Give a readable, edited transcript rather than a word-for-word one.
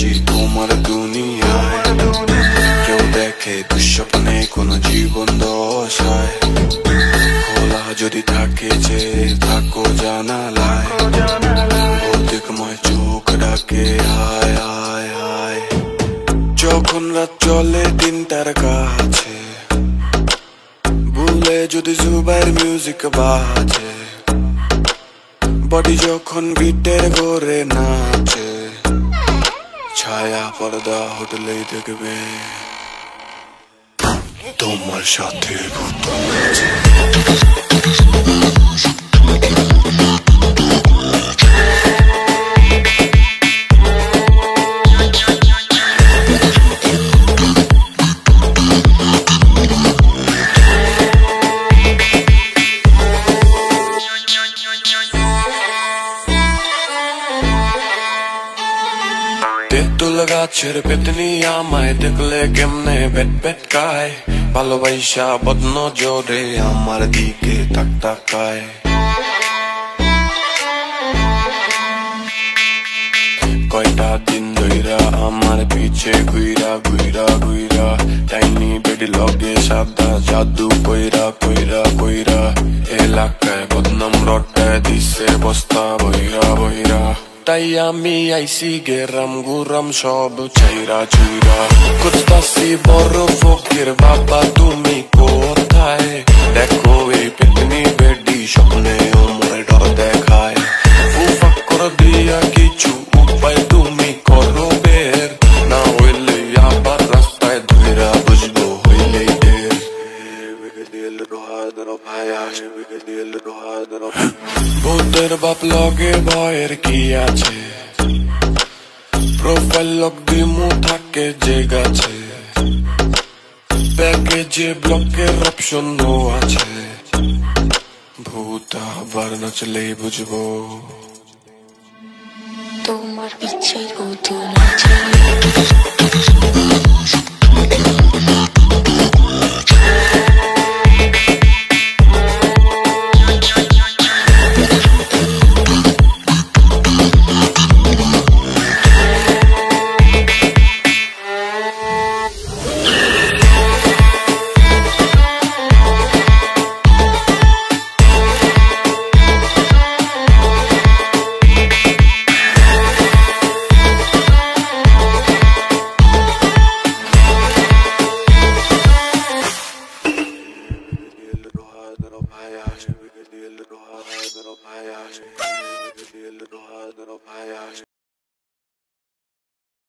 আসি তোমার দুনিয়ায়, কেউ দেখে দুঃস্বপ্নে কোনো জীবন দশায়। খোলা যদি থাকে যে থাকো জানালায়, ভৌতিকময় চোখ ডাকে হায় হায় হায়। যখন রাত চলে দিনটার কাছে, ভুলে যদি জুবাইর মিউজিক বাজে, বডি যখন বিটের ঘরে নাচে, ছায়া পর্দা হোটেলেই দেখবে তোমার সাথে ভূত আছে। তেঁতুল গাছের পেতনি আমায় দেখলে কেমনে বেট বেট কায়, ভালোবাসা বদনজরে আমার দিকে তাক তাকায়। কয়টা দিন ধইরা আমার পিছে ঘুইরা ঘুইরা ঘুইরা, টাইনি বেডি লগে সাদা জাদু কইরা কইরা কইরা, এলাকায় বদনাম রটায় দিছে বস্তা বইরা বইরা। তাই আমি আইসি গেরাম গুরাম সব ছাইরা চুইরা, খুঁজতাছি বড় ফকির বাবা তুমি কোথায়। দেখো এই পেতনি বেডি স্বপ্নে ওমরে ডর দেখায়, ফুফাক করে দিয়া কিছু উপায় তুমি করো বের, না হইলে আবার রাস্তায় ধইরা বুঝবো হইলেই ঢের। ভূতের বাপ লগে ভয়ের কি আছে, প্রোফাইল লগ দিমু থাকে যে গাছে, প্যাকেজে ব্লকের অপশন আছে, ভূত আবার নাচলেই বুঝবো তোমার পিছে ভূত নাচে। Little high, little high, little high, little high, little high, little high.